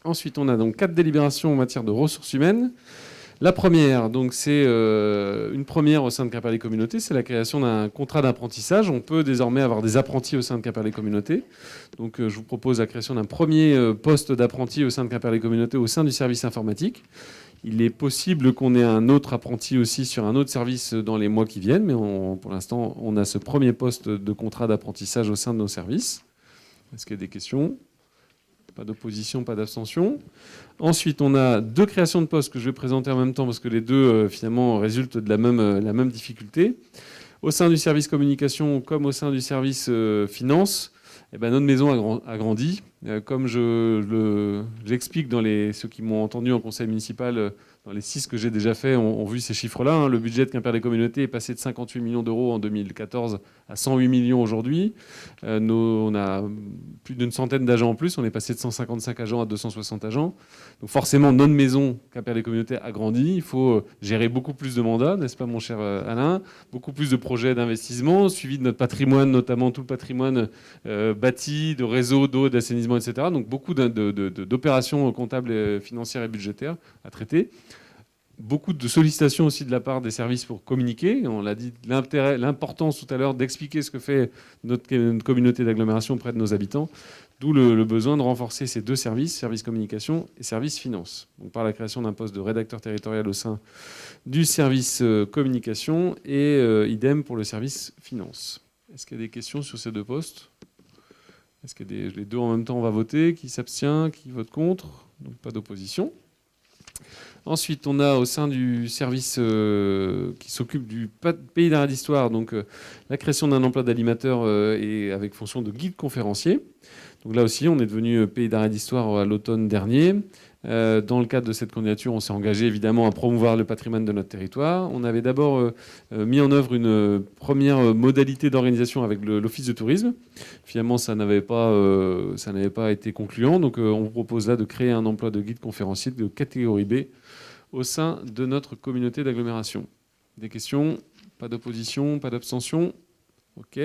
Ensuite, on a donc 4 délibérations en matière de ressources humaines. La première, donc c'est une première au sein de Quimper les Communautés, c'est la création d'un contrat d'apprentissage. On peut désormais avoir des apprentis au sein de Quimper les Communautés. Donc je vous propose la création d'un premier poste d'apprenti au sein de Quimper les Communautés au sein du service informatique. Il est possible qu'on ait un autre apprenti aussi sur un autre service dans les mois qui viennent, mais pour l'instant, on a ce premier poste de contrat d'apprentissage au sein de nos services. Est-ce qu'il y a des questions ? Pas d'opposition, pas d'abstention. Ensuite, on a 2 créations de postes que je vais présenter en même temps parce que les deux, finalement, résultent de la même difficulté. Au sein du service communication comme au sein du service finance, eh ben, notre maison a grandi. Comme j'explique dans ceux qui m'ont entendu en conseil municipal, dans les 6 que j'ai déjà fait, ont vu ces chiffres-là. Hein. Le budget de Quimper des Communautés est passé de 58 millions d'euros en 2014 à 108 millions aujourd'hui. On a plus d'une centaine d'agents en plus. On est passé de 155 agents à 260 agents. Donc forcément, notre maison, Quimper des Communautés, a grandi. Il faut gérer beaucoup plus de mandats, n'est-ce pas, mon cher Alain ? Beaucoup plus de projets d'investissement, suivi de notre patrimoine, notamment tout le patrimoine bâti, de réseaux, d'eau, d'assainissement, etc. Donc beaucoup d'opérations comptables, financières et budgétaires à traiter. Beaucoup de sollicitations aussi de la part des services pour communiquer. On l'a dit, l'importance tout à l'heure d'expliquer ce que fait notre communauté d'agglomération auprès de nos habitants. D'où le besoin de renforcer ces 2 services, service communication et service finance. Donc par la création d'un poste de rédacteur territorial au sein du service communication et idem pour le service finance. Est-ce qu'il y a des questions sur ces 2 postes ? Est-ce que les 2 en même temps on va voter ? Qui s'abstient ? Qui vote contre ? Donc pas d'opposition. Ensuite, on a au sein du service qui s'occupe du pays d'arrêt d'histoire, donc la création d'un emploi d'animateur et avec fonction de guide conférencier. Donc là aussi, on est devenu pays d'arrêt d'histoire à l'automne dernier. Dans le cadre de cette candidature, on s'est engagé évidemment à promouvoir le patrimoine de notre territoire. On avait d'abord mis en œuvre une première modalité d'organisation avec l'Office de tourisme. Finalement, ça n'avait pas été concluant. Donc on vous propose là de créer un emploi de guide conférencier de catégorie B au sein de notre communauté d'agglomération. Des questions ? Pas d'opposition ? Pas d'abstention ? OK.